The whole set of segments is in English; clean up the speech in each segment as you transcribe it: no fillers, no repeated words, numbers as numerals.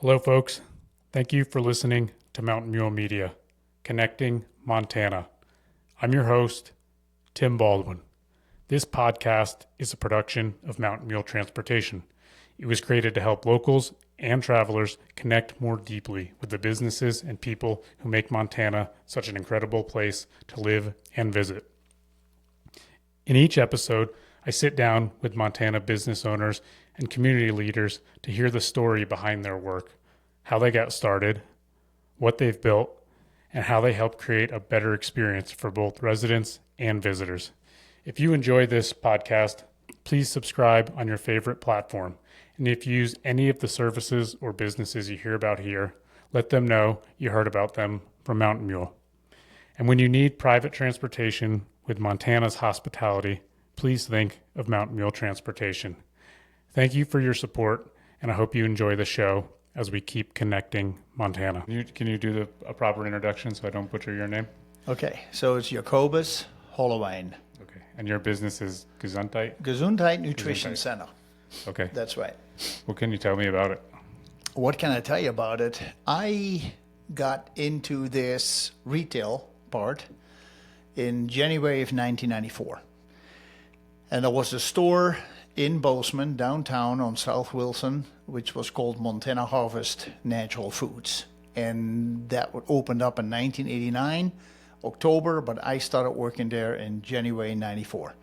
Hello, folks. Thank you for listening to Mountain Mule Media, Connecting Montana. I'm your host, Tim Baldwin. This podcast is a production of Mountain Mule Transportation. It was created to help locals and travelers connect more deeply with the businesses and people who make Montana such an incredible place to live and visit. In each episode, I sit down with Montana business owners and community leaders to hear the story behind their work, how they got started, what they've built, and how they help create a better experience for both residents and visitors. If you enjoy this podcast, please subscribe on your favorite platform. And if you use any of the services or businesses you hear about here, let them know you heard about them from Mountain Mule. And when you need private transportation with Montana's hospitality, please think of Mountain Mule Transportation. Thank you for your support, and I hope you enjoy the show as we keep connecting Montana. Can you do a proper introduction so I don't butcher your name? Okay, so it's Jacobus Hollewijn. Okay, and your business is Gesundheit? Gesundheit Nutrition Gesundheit. Center. Okay. That's right. What can you tell me about it? What can I tell you about it? I got into this retail part in January of 1994. And there was a store in Bozeman, downtown on South Wilson, which was called Montana Harvest Natural Foods. And that opened up in 1989, October, but I started working there in January 94.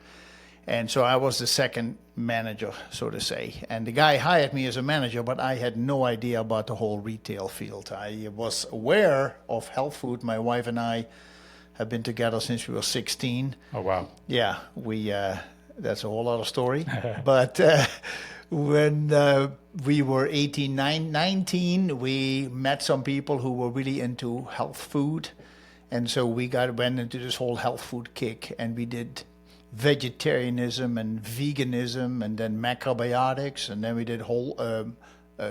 And so I was the second manager, so to say. And the guy hired me as a manager, but I had no idea about the whole retail field. I was aware of health food. My wife and I have been together since we were 16. Oh, wow. Yeah, that's a whole other story. But when we were 18, 19, we met some people who were really into health food. And so we went into this whole health food kick, and we did vegetarianism and veganism, and then macrobiotics, and then we did whole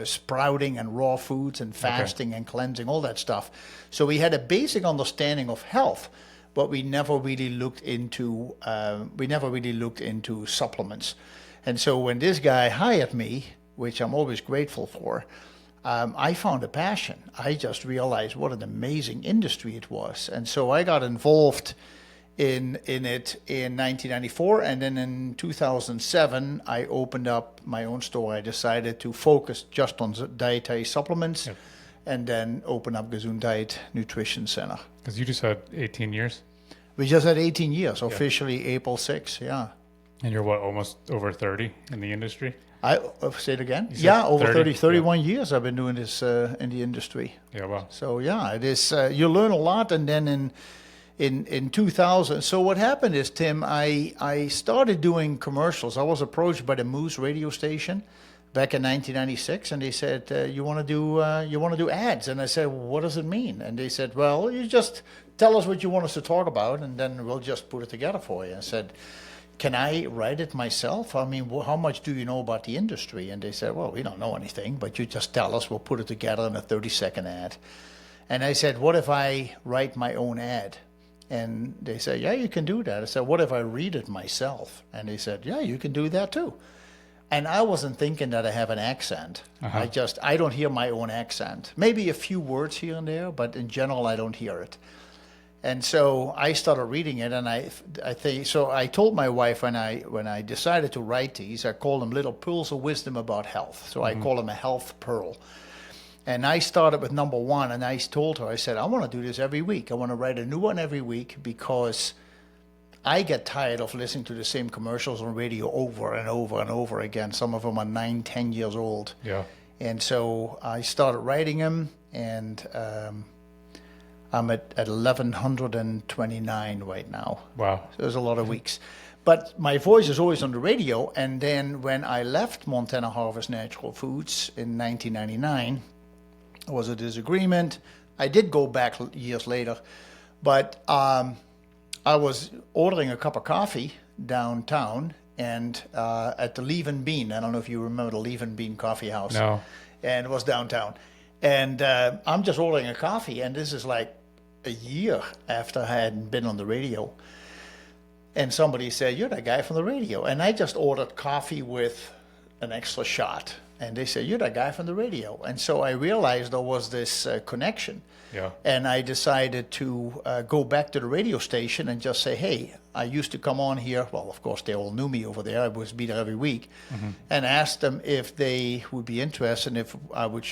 sprouting and raw foods and fasting and cleansing, all that stuff. So we had a basic understanding of health, but we never really looked into supplements. And so when this guy hired me, which I'm always grateful for, I found a passion. I just realized what an amazing industry it was. And so I got involved in it in 1994, and then in 2007 I opened up my own store. I decided to focus just on dietary supplements, and then open up Gesundheit Nutrition Center. Because you just had 18 years? We just had 18 years, officially April 6th, yeah. And you're what, almost over 30 in the industry? Say it again? You said Yeah, over 31 Yeah. years I've been doing this in the industry. Yeah, wow. So yeah, it is. You learn a lot, and then in 2000. So what happened is, Tim, I started doing commercials. I was approached by the Moose radio station back in 1996, and they said, you want to do ads? And I said, well, what does it mean? And they said, well, you just tell us what you want us to talk about, and then we'll just put it together for you. I said, can I write it myself? I mean, how much do you know about the industry? And they said, well, we don't know anything, but you just tell us, we'll put it together in a 30-second ad. And I said, what if I write my own ad? And they said, yeah, you can do that. I said, what if I read it myself? And they said, yeah, you can do that too. And I wasn't thinking that I have an accent. I don't hear my own accent. Maybe a few words here and there, but in general, I don't hear it. And so I started reading it, and I think so. I told my wife when I decided to write these, I called them little pearls of wisdom about health. So I call them a health pearl. And I started with number one, and I told her, I said, I want to do this every week. I want to write a new one every week, because I get tired of listening to the same commercials on radio over and over and over again. Some of them are 9, 10 years old. Yeah. And so I started writing them, and I'm at 1,129 right now. Wow. So there's a lot of weeks. But my voice is always on the radio. And then when I left Montana Harvest Natural Foods in 1999, there was a disagreement. I did go back years later, but I was ordering a cup of coffee downtown, and at the Leaf and Bean. I don't know if you remember the Leaf and Bean Coffee House. No. And it was downtown. And I'm just ordering a coffee, and this is like a year after I had been on the radio. And somebody said, you're that guy from the radio. And I just ordered coffee with an extra shot. And they said, you're that guy from the radio. And so I realized there was this connection. Yeah. And I decided to go back to the radio station and just say, hey, I used to come on here. Well, of course, they all knew me over there. I was be there every week. And asked them if they would be interested, if I would,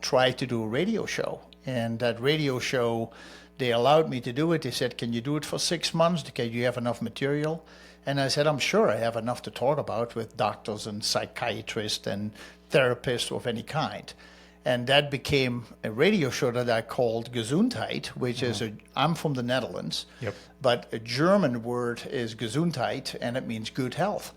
try to do a radio show. And that radio show, they allowed me to do it. They said, can you do it for 6 months? Can you have enough material? And I said, I'm sure I have enough to talk about with doctors and psychiatrists and therapists of any kind. And that became a radio show that I called Gesundheit, which is I'm from the Netherlands, but a German word is Gesundheit, and it means good health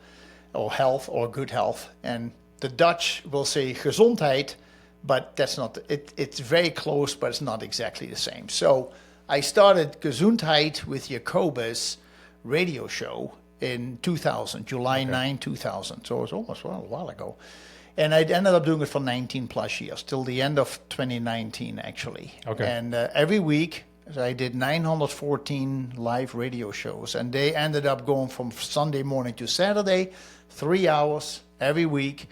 or good health. And the Dutch will say Gesundheit, but that's not, it's very close, but it's not exactly the same. So I started Gesundheit with Jacobus radio show in 2000, July 9, 2000. So it was almost a while ago. And I ended up doing it for 19 plus years, till the end of 2019, actually. Okay. And every week, I did 914 live radio shows. And they ended up going from Sunday morning to Saturday, 3 hours every week.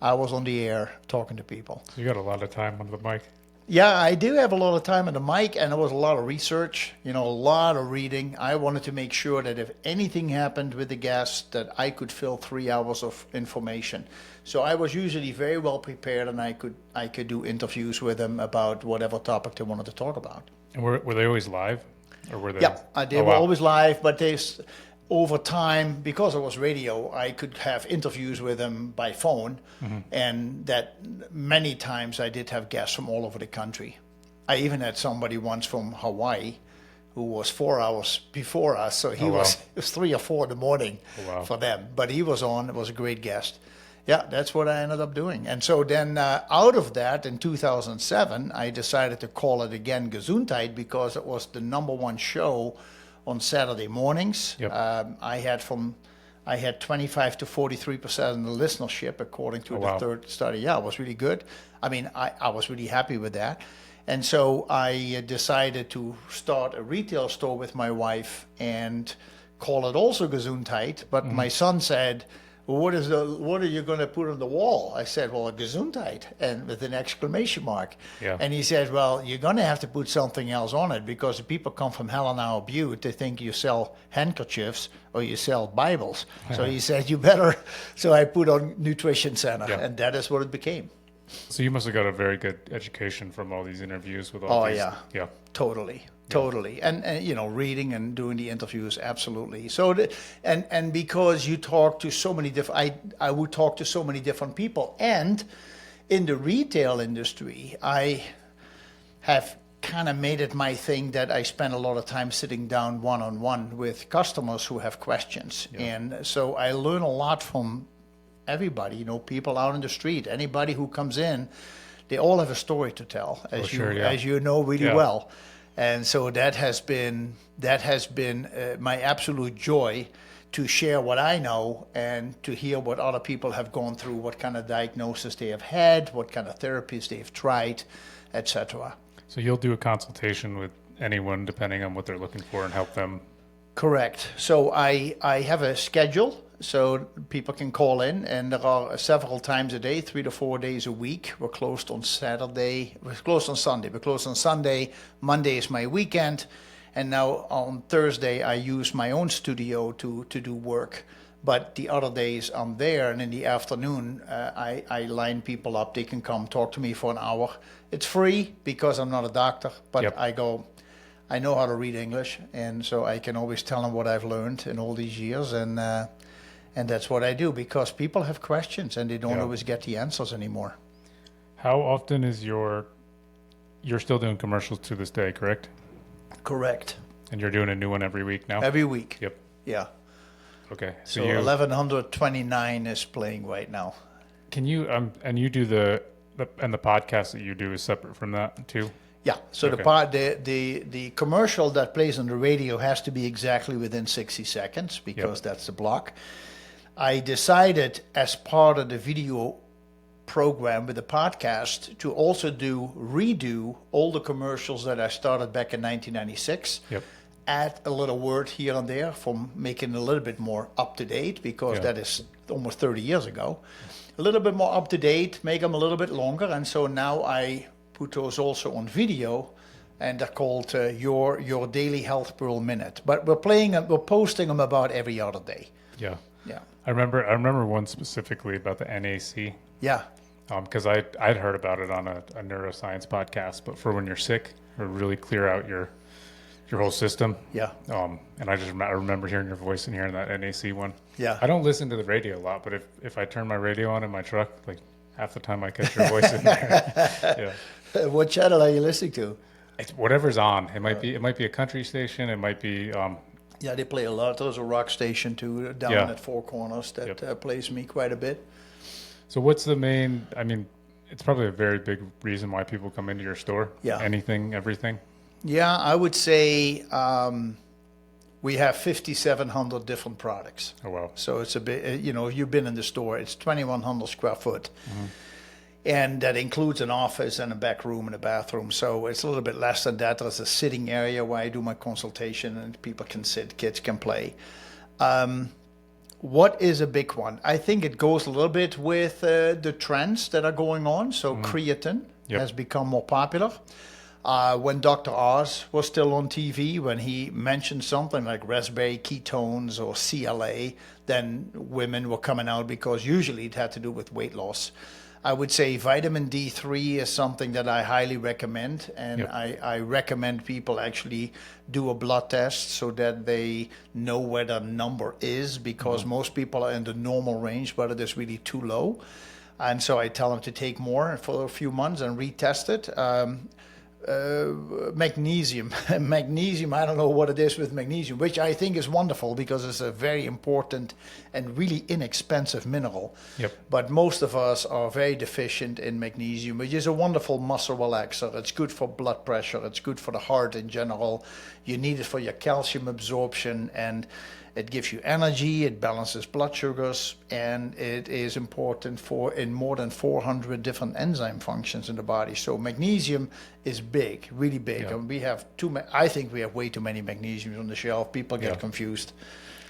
I was on the air talking to people. So you got a lot of time on the mic. Yeah, I do have a lot of time on the mic, and there was a lot of research, a lot of reading. I wanted to make sure that if anything happened with the guest, that I could fill 3 hours of information. So I was usually very well prepared, and I could do interviews with them about whatever topic they wanted to talk about. And were they always live, or were they? Yeah, they were always live, but over time, because it was radio, I could have interviews with them by phone, and that many times I did have guests from all over the country. I even had somebody once from Hawaii who was 4 hours before us, so it was 3 or 4 in the morning for them. But he was on, it was a great guest. Yeah, that's what I ended up doing. And so then out of that, in 2007, I decided to call it again Gesundheit, because it was the #1 show on Saturday mornings. I had 25 to 43% of the listenership, according to the third study. Yeah, it was really good. I mean, I was really happy with that. And so I decided to start a retail store with my wife and call it also Gesundheit. But my son said, well, what are you going to put on the wall? I said, well, a Gesundheit, and with an exclamation mark. Yeah. And he said, well, you're going to have to put something else on it, because if people come from Helena or Butte, they think you sell handkerchiefs or you sell Bibles. So he said, you better. So I put on Nutrition Center, and that is what it became. So you must have got a very good education from all these interviews with all these. Yeah. Totally. And reading and doing the interviews, absolutely. So, and because you talk to so many different, I would talk to so many different people. And in the retail industry, I have kind of made it my thing that I spend a lot of time sitting down one-on-one with customers who have questions. And so I learn a lot from everybody, people out in the street, anybody who comes in, they all have a story to tell, as you know really well. And so that has been my absolute joy, to share what I know and to hear what other people have gone through, what kind of diagnosis they have had, what kind of therapies they've tried, etc. So you'll do a consultation with anyone depending on what they're looking for and help them? Correct. So I have a schedule, so people can call in, and there are several times a day, 3 to 4 days a week. We're closed on Saturday. We're closed on Sunday. We're closed on Sunday. Monday is my weekend. And now on Thursday, I use my own studio to do work. But the other days I'm there, and in the afternoon, I line people up. They can come talk to me for an hour. It's free because I'm not a doctor, but I know how to read English, and so I can always tell them what I've learned in all these years, and that's what I do, because people have questions and they don't always get the answers anymore. How often is you're still doing commercials to this day, correct? Correct. And you're doing a new one every week now? Every week. Yep. Yeah. Okay. So 1129 is playing right now. Can you and you do the podcast that you do is separate from that too? Yeah. So the commercial that plays on the radio has to be exactly within 60 seconds, because that's the block. I decided, as part of the video program with the podcast, to also redo all the commercials that I started back in 1996. Yep. add a little word here and there for making it a little bit more up to date, because that is almost 30 years ago. A little bit more up to date, make them a little bit longer, and so now I put those also on video, and they're called your Daily Health Pearl Minute. But we're posting them about every other day. Yeah. Yeah. I remember one specifically about the NAC. Yeah. Because I'd heard about it on a neuroscience podcast, but for when you're sick, or really clear out your whole system. Yeah. And I remember hearing your voice and hearing that NAC one. Yeah. I don't listen to the radio a lot, but if I turn my radio on in my truck, like half the time I catch your voice in there. Yeah. What channel are you listening to? It's whatever's on. It might be a country station. It might be. Yeah, they play a lot. There's a rock station too down at Four Corners that plays me quite a bit. So what's the main? I mean, it's probably a very big reason why people come into your store. Yeah. Anything, everything. Yeah, I would say we have 5,700 different products. Oh wow! So it's a bit. If you've been in the store, it's 2,100 square foot. Mm-hmm. And that includes an office and a back room and a bathroom. So it's a little bit less than that. There's a sitting area where I do my consultation and people can sit, kids can play. What is a big one? I think it goes a little bit with the trends that are going on. So creatine has become more popular. When Dr. Oz was still on TV, when he mentioned something like raspberry ketones or CLA, then women were coming out, because usually it had to do with weight loss. I would say vitamin D3 is something that I highly recommend, and I recommend people actually do a blood test so that they know where the number is, because most people are in the normal range, but it is really too low. And so I tell them to take more for a few months and retest it. Magnesium. Magnesium, I don't know what it is with magnesium, which I think is wonderful because it's a very important and really inexpensive mineral. Yep. But most of us are very deficient in magnesium, which is a wonderful muscle relaxer. It's good for blood pressure. It's good for the heart in general. You need it for your calcium absorption, and it gives you energy, it balances blood sugars, and it is important in more than 400 different enzyme functions in the body. So magnesium is big, really big. Yeah. And we have I think we have way too many magnesiums on the shelf. People get confused.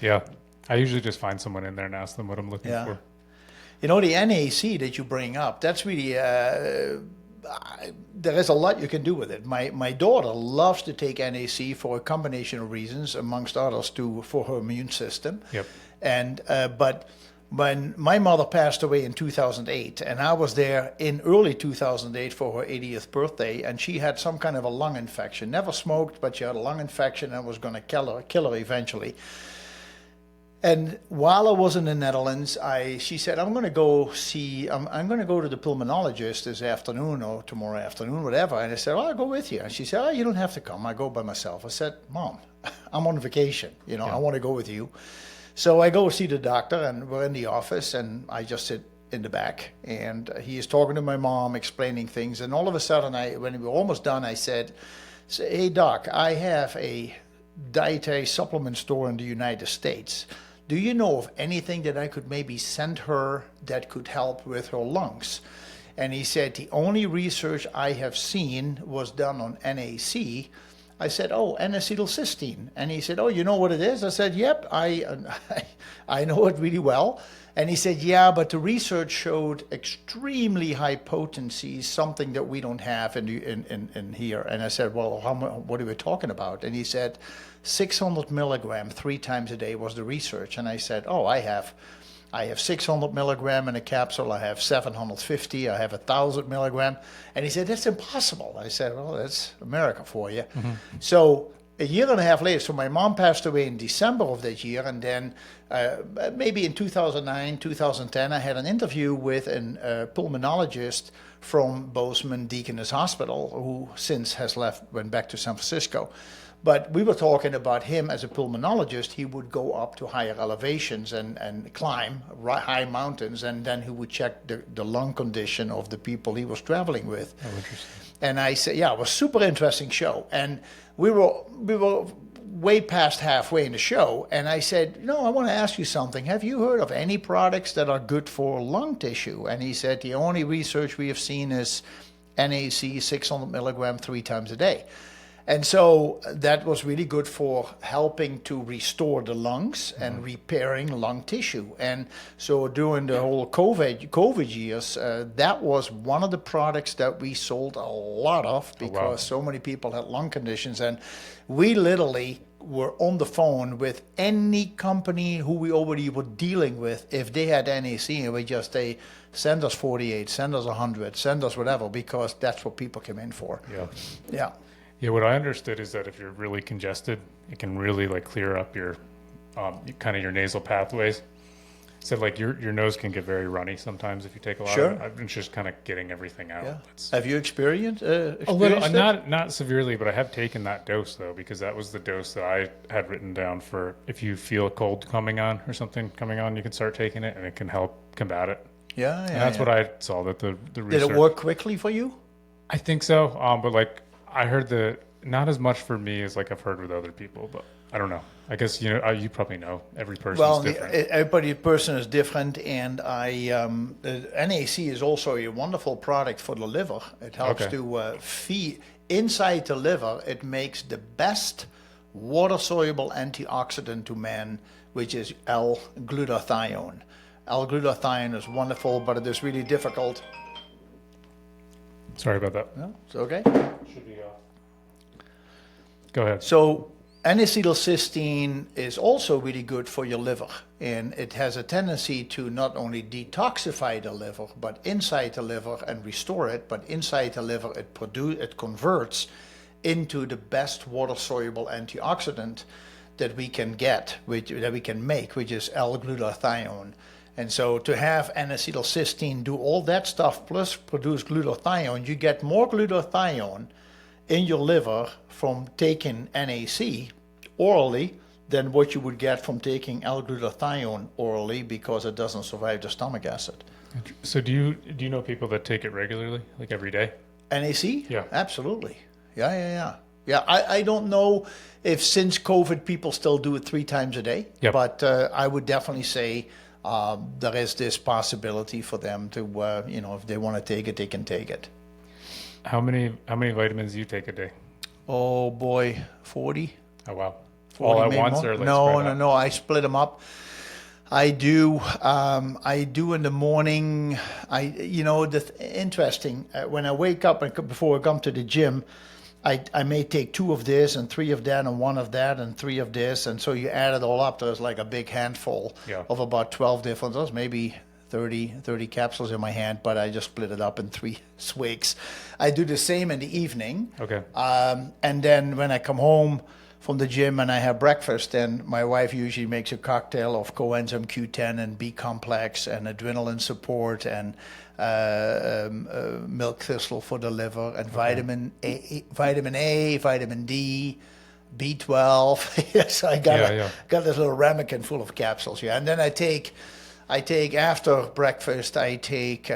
Yeah. I usually just find someone in there and ask them what I'm looking for. The NAC that you bring up, that's really... there is a lot you can do with it. My daughter loves to take NAC for a combination of reasons, amongst others, for her immune system. Yep. And but when my mother passed away in 2008, and I was there in early 2008 for her 80th birthday, and she had some kind of a lung infection. Never smoked, but she had a lung infection and was going to kill her eventually. And while I was in the Netherlands, she said, I'm going to go to the pulmonologist this afternoon or tomorrow afternoon, whatever. And I said, I'll go with you. And she said, you don't have to come. I go by myself. I said, Mom, I'm on vacation. I want to go with you. So I go see the doctor, and we're in the office, and I just sit in the back. And he is talking to my mom, explaining things. And all of a sudden, when we were almost done, I said, hey, Doc, I have a dietary supplement store in the United States. Do you know of anything that I could maybe send her that could help with her lungs? And he said, the only research I have seen was done on NAC. I said, N-acetylcysteine. And he said, you know what it is? I said, yep, I know it really well. And he said, yeah, but the research showed extremely high potency, something that we don't have in here. And I said, well, what are we talking about? And he said, 600 milligram 3 times a day was the research. And I said, I have 600 milligram in a capsule. I have 750. I have 1,000 milligram. And he said, that's impossible. I said, well, that's America for you. Mm-hmm. So a year and a half later, so my mom passed away in December of that year, and then maybe in 2009, 2010, I had an interview with a pulmonologist from Bozeman Deaconess Hospital, who since went back to San Francisco. But we were talking about him as a pulmonologist. He would go up to higher elevations and climb high mountains, and then he would check the lung condition of the people he was traveling with. Oh, interesting. And I said, it was a super interesting show. And we were way past halfway in the show, and I said, I want to ask you something. Have you heard of any products that are good for lung tissue? And he said, the only research we have seen is NAC 600 milligram 3 times a day. And so that was really good for helping to restore the lungs and repairing lung tissue. And so during the whole COVID years, that was one of the products that we sold a lot of because so many people had lung conditions. And we literally were on the phone with any company who we already were dealing with. If they had NAC, and we just say, send us 48, send us 100, send us whatever, because that's what people come in for. Yeah. Yeah, what I understood is that if you're really congested, it can really like clear up your kind of your nasal pathways. So like your nose can get very runny sometimes if you take a lot of it. It's just kind of getting everything out. Yeah. Have you experienced a little? Not severely, but I have taken that dose though, because that was the dose that I had written down for if you feel a cold coming on or something coming on, you can start taking it and it can help combat it. Yeah, and that's what I saw that the research. Did it work quickly for you? I think so, but like I heard not as much for me as like I've heard with other people, but I don't know. I guess you probably know every person is different. Every person is different, and the NAC is also a wonderful product for the liver. It helps to feed inside the liver. It makes the best water-soluble antioxidant to man, which is L-glutathione. L-glutathione is wonderful, but it is really difficult. Sorry about that. No, it's okay. Should be Go ahead. So N-acetylcysteine is also really good for your liver, and it has a tendency to not only detoxify the liver, but inside the liver and restore it, but inside the liver it converts into the best water-soluble antioxidant that we can get, that we can make, which is L-glutathione. And so to have N-acetylcysteine do all that stuff plus produce glutathione, you get more glutathione in your liver from taking NAC orally than what you would get from taking L-glutathione orally, because it doesn't survive the stomach acid. So do you know people that take it regularly, like every day? NAC? Yeah. Absolutely. Yeah. I don't know if since COVID people still do it 3 times a day, but I would definitely say there is this possibility for them to, if they want to take it, they can take it. How many vitamins do you take a day? Oh boy, 40. Oh wow. All at once or like No. I split them up. I do in the morning. Interesting. When I wake up and before I come to the gym, I may take 2 of this and 3 of that and 1 of that and 3 of this, and so you add it all up. There's like a big handful of about 12 different. Those maybe 30 capsules in my hand, but I just split it up in 3 swigs. I do the same in the evening. Okay. And then when I come home from the gym and I have breakfast, then my wife usually makes a cocktail of coenzyme Q10 and B complex and adrenaline support and milk thistle for the liver and vitamin A, vitamin D, B12. Yes, I got this little ramekin full of capsules. Yeah, and then I take after breakfast, I take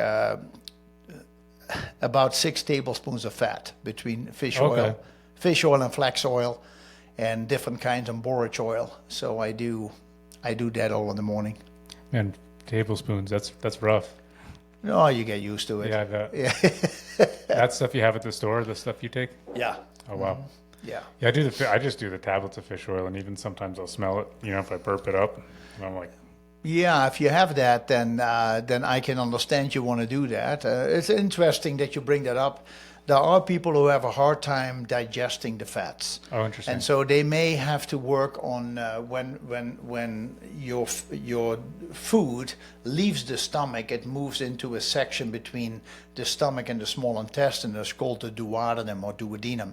about 6 tablespoons of fat between fish oil and flax oil, and different kinds of borage oil. So I do that all in the morning. And tablespoons, that's rough. No, you get used to it. Yeah, I bet. Yeah. That stuff you have at the store, the stuff you take? Yeah. Oh wow. Mm-hmm. Yeah. Yeah, I just do the tablets of fish oil, and even sometimes I'll smell it, if I burp it up, and I'm like, yeah, if you have that, then I can understand you want to do that. It's interesting that you bring that up. There are people who have a hard time digesting the fats. Oh, interesting. And so they may have to work on when your food leaves the stomach, it moves into a section between the stomach and the small intestine that's called the duodenum or duodenum.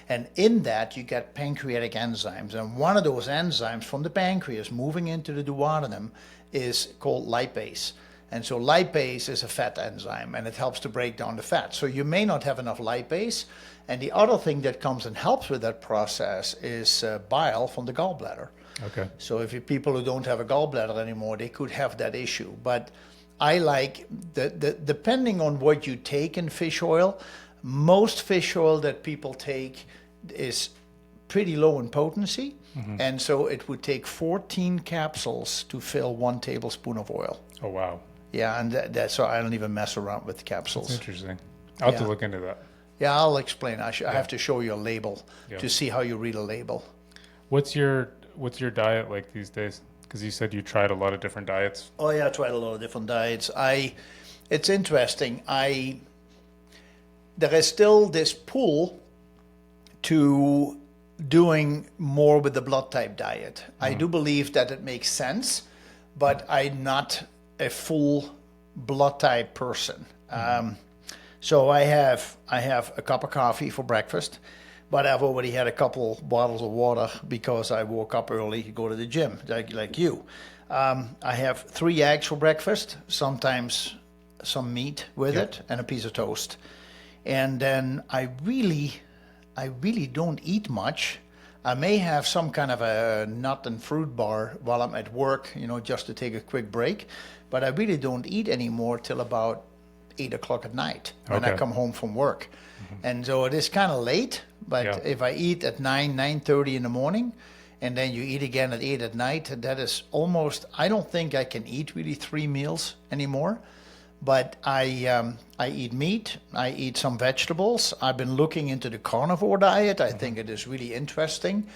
And in that, you get pancreatic enzymes. And one of those enzymes from the pancreas moving into the duodenum is called lipase. And so lipase is a fat enzyme, and it helps to break down the fat. So you may not have enough lipase. And the other thing that comes and helps with that process is bile from the gallbladder. Okay. So if you people who don't have a gallbladder anymore, they could have that issue. But I like, depending on what you take in fish oil, most fish oil that people take is pretty low in potency. Mm-hmm. And so it would take 14 capsules to fill 1 tablespoon of oil. Oh, wow. Yeah, and that's so I don't even mess around with capsules. That's interesting. I'll have to look into that. Yeah, I'll explain. I have to show you a label to see how you read a label. What's your diet like these days? Because you said you tried a lot of different diets. Oh yeah, I tried a lot of different diets. It's interesting. There is still this pull to doing more with the blood type diet. I do believe that it makes sense, but I'm not a full blood type person. So I have a cup of coffee for breakfast, but I've already had a couple bottles of water because I woke up early to go to the gym, like you. I have 3 eggs for breakfast, sometimes some meat with it, and a piece of toast. And then I really don't eat much. I may have some kind of a nut and fruit bar while I'm at work, just to take a quick break. But I really don't eat anymore till about 8 o'clock at night when I come home from work. And so it is kind of late, but if I eat at 9:30 in the morning, and then you eat again at 8 at night, that is almost, I don't think I can eat really 3 meals anymore. But I eat meat, I eat some vegetables. I've been looking into the carnivore diet. I think it is really interesting.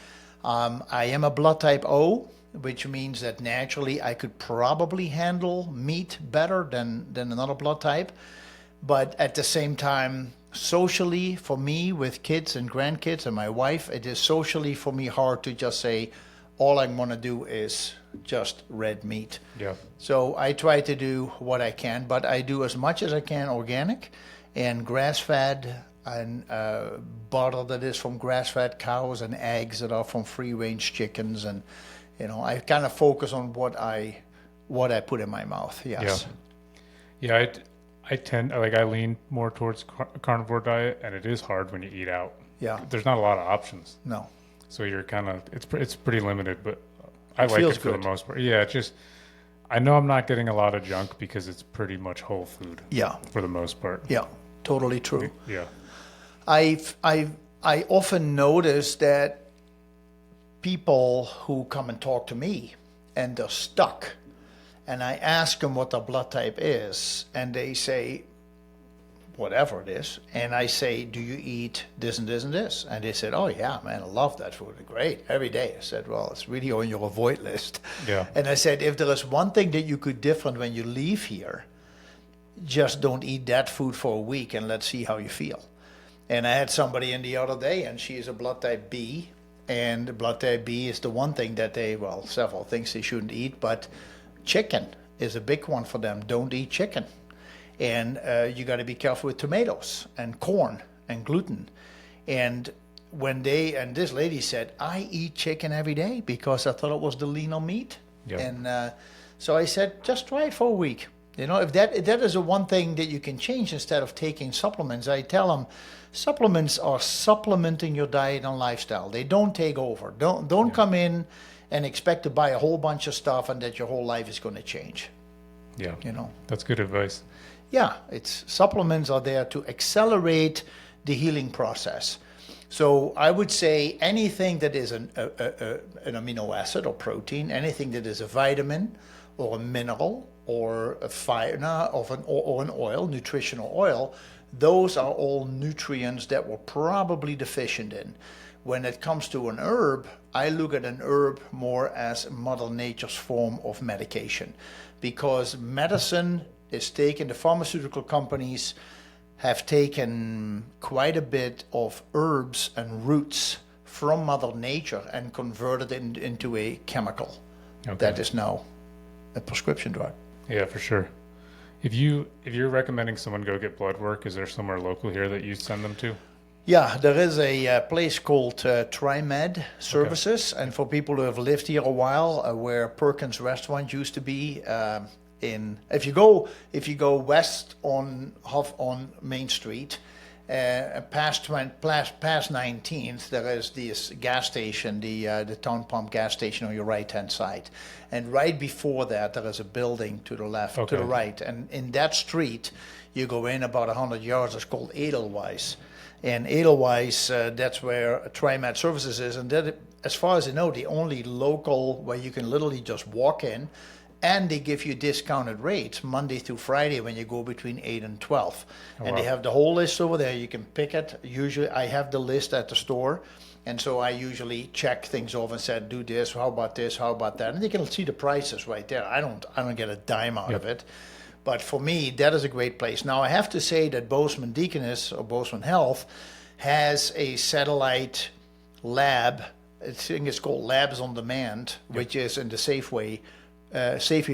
I am a blood type O, which means that naturally I could probably handle meat better than another blood type. But at the same time, socially, for me, with kids and grandkids and my wife, it is socially for me hard to just say, all I'm going to do is just red meat. Yeah. So I try to do what I can, but I do as much as I can organic and grass-fed and butter that is from grass-fed cows and eggs that are from free-range chickens. And, I kind of focus on what I put in my mouth, yes. Yeah, I lean more towards carnivore diet, and it is hard when you eat out. Yeah. There's not a lot of options. No. So you're kind of, it's pretty limited, but I like it for the most part. Yeah, I know I'm not getting a lot of junk because it's pretty much whole food. Yeah. For the most part. Yeah, totally true. Yeah. I often notice that people who come and talk to me and they're stuck, and I ask them what their blood type is, and they say, whatever it is, and I say, do you eat this and this and this? And they said, oh yeah, man, I love that food. Great, every day. I said, well, it's really on your avoid list. Yeah. And I said, if there is one thing that you could different when you leave here, just don't eat that food for a week and let's see how you feel. And I had somebody in the other day, and she is a blood type B, and blood type B is the one thing that several things they shouldn't eat, but chicken is a big one for them. Don't eat chicken. And you got to be careful with tomatoes and corn and gluten. And this lady said, I eat chicken every day because I thought it was the leaner meat. Yeah. And so I said, just try it for a week. If that is the one thing that you can change instead of taking supplements, I tell them supplements are supplementing your diet and lifestyle. They don't take over. Don't come in and expect to buy a whole bunch of stuff and that your whole life is going to change. Yeah. That's good advice. Yeah, supplements are there to accelerate the healing process. So I would say anything that is an amino acid or protein, anything that is a vitamin or a mineral or a or an oil, nutritional oil, those are all nutrients that we're probably deficient in. When it comes to an herb, I look at an herb more as Mother Nature's form of medication, because medicine is taken, the pharmaceutical companies have taken quite a bit of herbs and roots from Mother Nature and converted it into a chemical that is now a prescription drug. Yeah, for sure. If you're recommending someone go get blood work, is there somewhere local here that you send them to? Yeah, there is a place called TriMed Services, and for people who have lived here a while, where Perkins Restaurant used to be, if you go west on Main Street, past 19th, there is this gas station, the Town Pump gas station on your right hand side, and right before that there is a building to the left, to the right, and in that street you go in about 100 yards. It's called Edelweiss, and Edelweiss, that's where TriMed Services is, and that, as far as I know, the only local where you can literally just walk in And they give you discounted rates Monday through Friday when you go between 8 and 12. And they have the whole list over there. You can pick it. Usually I have the list at the store. And so I usually check things over and said, do this, how about this, how about that? And they can see the prices right there. I don't get a dime out of it. But for me, that is a great place. Now, I have to say that Bozeman Deaconess or Bozeman Health has a satellite lab. I think it's called Labs on Demand, which is in the Safeway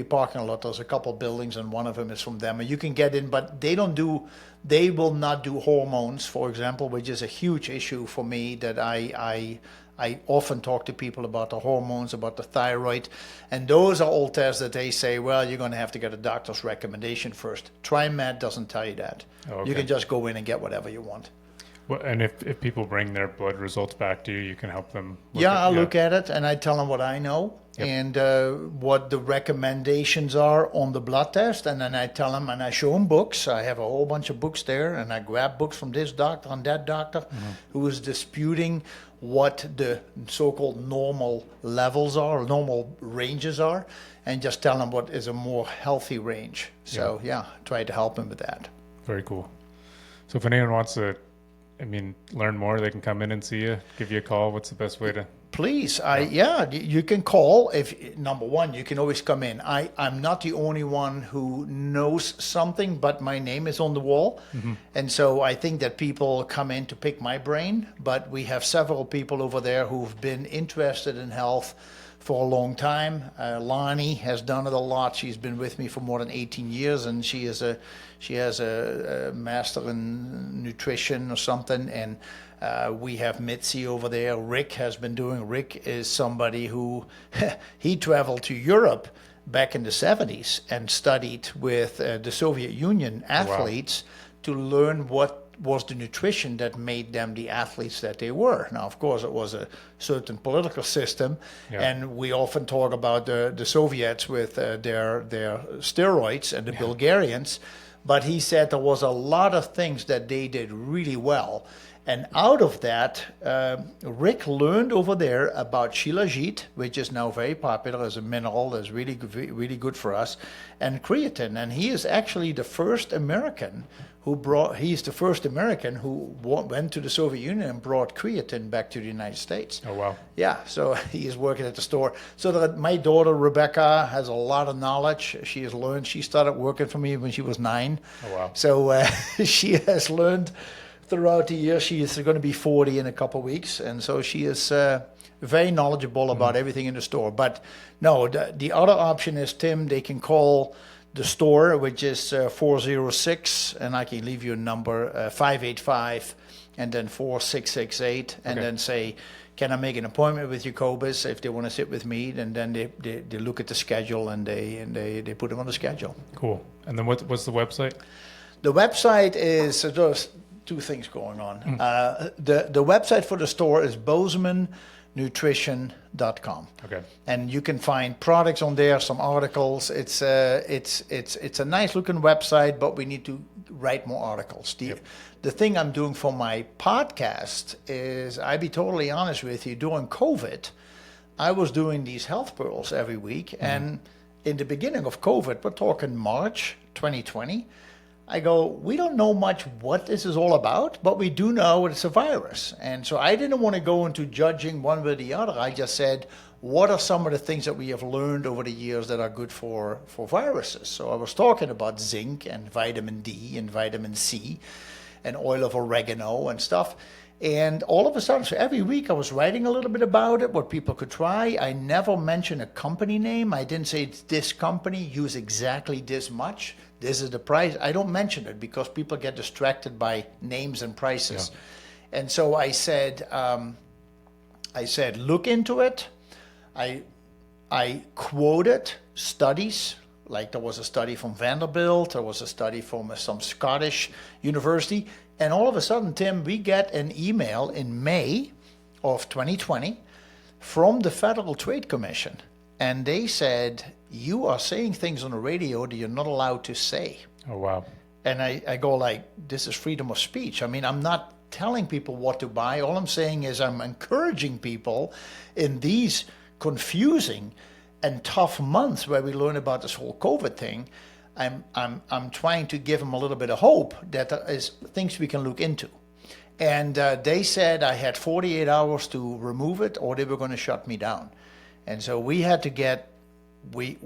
parking lot. There's a couple buildings, and one of them is from them. And you can get in, but they will not do hormones, for example, which is a huge issue for me. That I often talk to people about the hormones, about the thyroid, and those are all tests that they say, well, you're going to have to get a doctor's recommendation first. TriMed doesn't tell you that. Oh, okay. You can just go in and get whatever you want. Well, and if people bring their blood results back to you, you can help them. I look at it and I tell them what I know and what the recommendations are on the blood test. And then I tell them and I show them books. I have a whole bunch of books there, and I grab books from this doctor and that doctor who is disputing what the so-called normal levels are, or normal ranges are, and just tell them what is a more healthy range. So try to help them with that. Very cool. So if anyone wants to learn more, they can come in and see you, give you a call. What's the best way to? Please, you can call. If number one, you can always come in. I'm not the only one who knows something, but my name is on the wall. And so I think that people come in to pick my brain, but we have several people over there who've been interested in health for a long time. Lonnie has done it a lot. She's been with me for more than 18 years, and she has a master in nutrition or something. And we have Mitzi over there. Rick is somebody who he traveled to Europe back in the 70s and studied with the Soviet Union athletes to learn what was the nutrition that made them the athletes that they were. Now, of course, it was a certain political system, and we often talk about the Soviets with their steroids and the Bulgarians, but he said there was a lot of things that they did really well. And out of that, Rick learned over there about shilajit, which is now very popular as a mineral that's really good for us, and creatine. And he is actually the first American who went to the Soviet Union and brought creatine back to the United States. Oh, wow. Yeah, so he is working at the store. So my daughter, Rebecca, has a lot of knowledge. She has learned. She started working for me when she was 9. Oh, wow. So she has learned throughout the year. She is going to be 40 in a couple of weeks, and so she is very knowledgeable about everything in the store. But no, the other option is, Tim, they can call the store, which is 406, and I can leave you a number, 585, and then 4668, and then say, can I make an appointment with Jacobus if they want to sit with me? And then they look at the schedule and they put them on the schedule. Cool. And then what's the website? The website is, there's two things going on. The website for the store is bozemannutrition.com. Okay. And you can find products on there, some articles. It's a nice looking website, but we need to write more articles. The thing I'm doing for my podcast is, I'll be totally honest with you, during COVID, I was doing these health pearls every week. And in the beginning of COVID, we're talking March 2020, I go, we don't know much what this is all about, but we do know it's a virus. And so I didn't want to go into judging one way or the other. I just said, what are some of the things that we have learned over the years that are good for viruses? So I was talking about zinc and vitamin D and vitamin C and oil of oregano and stuff. And all of a sudden, so every week I was writing a little bit about it, what people could try. I never mentioned a company name. I didn't say it's this company, use exactly this much. This is the price. I don't mention it because people get distracted by names and prices. Yeah. And so I said, look into it. I quoted studies, like there was a study from Vanderbilt, there was a study from some Scottish university. And all of a sudden, Tim, we get an email in May of 2020 from the Federal Trade Commission. And they said, you are saying things on the radio that you're not allowed to say. Oh, wow. And I go like, this is freedom of speech. I mean, I'm not telling people what to buy. All I'm saying is I'm encouraging people in these confusing and tough months where we learn about this whole COVID thing, I'm trying to give them a little bit of hope that there is things we can look into. And they said I had 48 hours to remove it, or they were going to shut me down. And so we had to get, we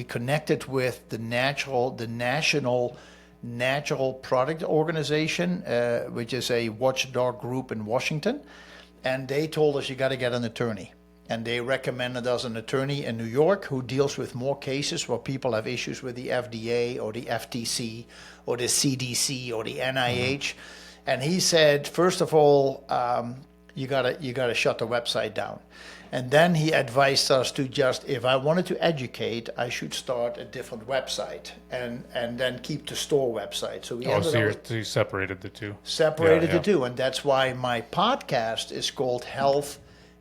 connected with the National Natural Product Organization, which is a watchdog group in Washington. And they told us you got to get an attorney. And they recommended us an attorney in New York who deals with more cases where people have issues with the FDA or the FTC or the CDC or the NIH. And he said, first of all, you gotta shut the website down. And then he advised us to just, if I wanted to educate, I should start a different website and then keep the store website. So you separated the two. Separated the two. And that's why my podcast is called Health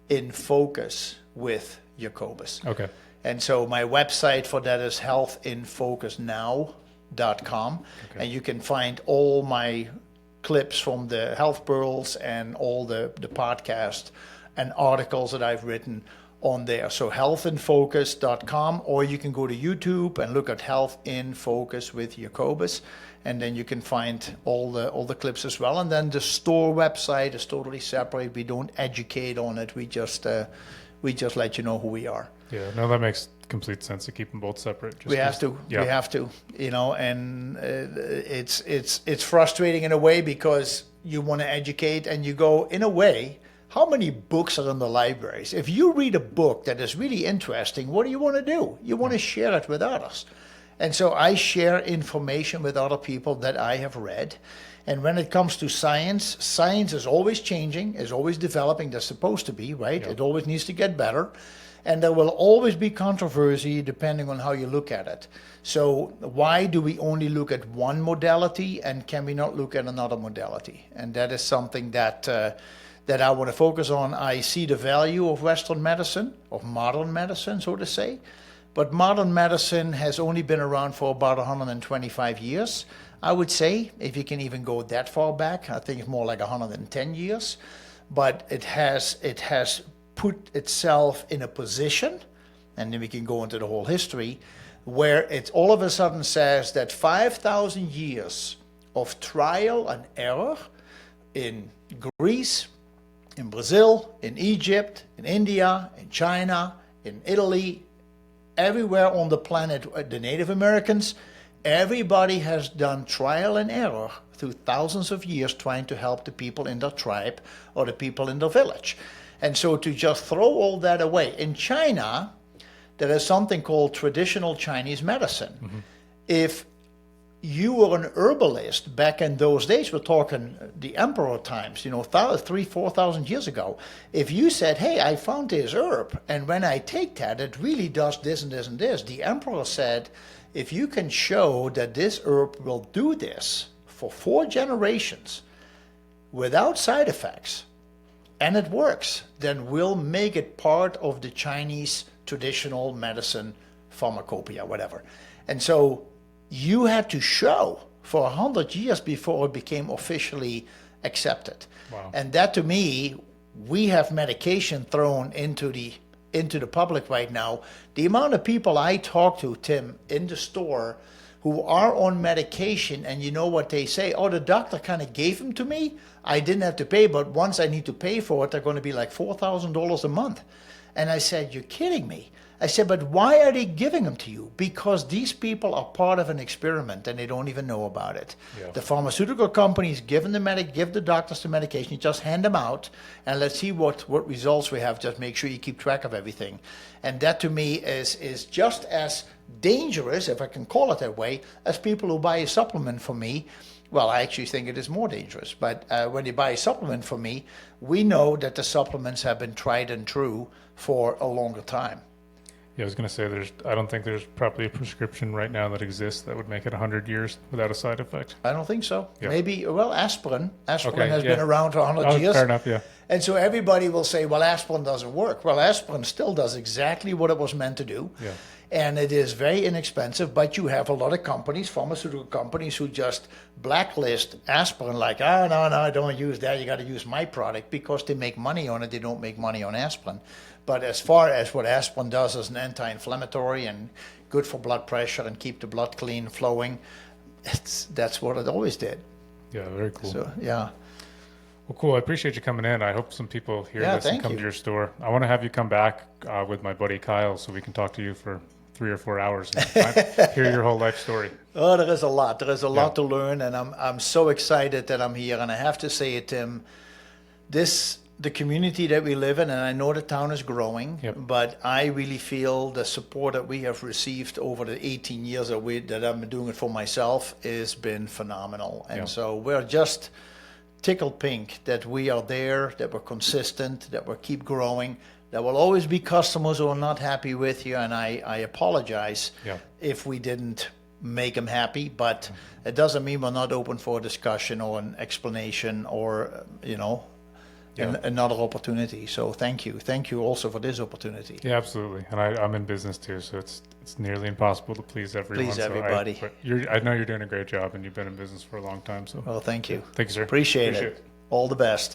in Focus with Jacobus. Okay. And so my website for that is healthinfocusnow.com. Okay. And you can find all my clips from the Health Pearls and all the podcast and articles that I've written on there. So healthinfocus.com, or you can go to YouTube and look at Health in Focus with Jacobus, and then you can find all the clips as well. And then the store website is totally separate. We don't educate on it. We just let you know who we are. Yeah, no, that makes complete sense to keep them both separate. We have to, and it's frustrating in a way because you want to educate and you go, in a way, how many books are in the libraries? If you read a book that is really interesting, what do you want to do? You want to share it with others. And so I share information with other people that I have read. And when it comes to science, science is always changing, is always developing. They're supposed to be, right? Yep. It always needs to get better. And there will always be controversy depending on how you look at it. So why do we only look at one modality, and can we not look at another modality? And that is something that I want to focus on. I see the value of Western medicine, of modern medicine, so to say. But modern medicine has only been around for about 125 years. I would say, if you can even go that far back, I think it's more like 110 years. But it has put itself in a position, and then we can go into the whole history, where it all of a sudden says that 5,000 years of trial and error in Greece, in Brazil, in Egypt, in India, in China, in Italy, everywhere on the planet, the Native Americans, everybody has done trial and error through thousands of years trying to help the people in their tribe or the people in their village. And so to just throw all that away. In China, there is something called traditional Chinese medicine. Mm-hmm. If you were an herbalist back in those days, we're talking the emperor times, 3,000-4,000 years ago. If you said, hey, I found this herb, and when I take that, it really does this and this and this. The emperor said, if you can show that this herb will do this for 4 generations without side effects, and it works, then we'll make it part of the Chinese traditional medicine pharmacopoeia, whatever. And so you had to show for 100 years before it became officially accepted. Wow. And that, to me, we have medication thrown into the public right now. The amount of people I talk to, Tim, in the store who are on medication, and you know what they say? Oh, the doctor kind of gave them to me. I didn't have to pay, but once I need to pay for it, they're going to be like $4,000 a month. And I said, you're kidding me. I said, but why are they giving them to you? Because these people are part of an experiment and they don't even know about it. Yeah. The pharmaceutical companies give the doctors the medication, you just hand them out, and let's see what results we have. Just make sure you keep track of everything. And that to me is just as dangerous, if I can call it that way, as people who buy a supplement from me. Well, I actually think it is more dangerous. But when you buy a supplement from me, we know that the supplements have been tried and true for a longer time. Yeah, I was going to say I don't think there's probably a prescription right now that exists that would make it 100 years without a side effect. I don't think so. Yep. Maybe, aspirin. Aspirin has yeah. been around for 100 years. Fair enough, yeah. And so everybody will say, well, aspirin doesn't work. Well, aspirin still does exactly what it was meant to do. Yeah. And it is very inexpensive, but you have a lot of companies, pharmaceutical companies, who just blacklist aspirin, like, oh, no, don't use that. You got to use my product, because they make money on it. They don't make money on aspirin. But as far as what aspirin does as an anti-inflammatory and good for blood pressure and keep the blood clean flowing, that's what it always did. Yeah, very cool. So, yeah. Well, cool. I appreciate you coming in. I hope some people hear this and come to your store. I want to have you come back with my buddy Kyle, so we can talk to you for 3 or 4 hours and hear your whole life story. Oh, there is a lot. There is a lot to learn, and I'm so excited that I'm here. And I have to say it, Tim, the community that we live in, and I know the town is growing, but I really feel the support that we have received over the 18 years that I've been doing it for myself has been phenomenal. And so we're just tickled pink that we are there, that we're consistent, that we keep growing. There will always be customers who are not happy with you, and I apologize if we didn't make them happy, but it doesn't mean we're not open for a discussion or an explanation or, another opportunity. So thank you also for this opportunity. Yeah, absolutely. And I'm in business too, so it's nearly impossible to please everyone. Please everybody. But I know you're doing a great job, and you've been in business for a long time. So well, thank you. Thank you, sir. Appreciate it. All the best.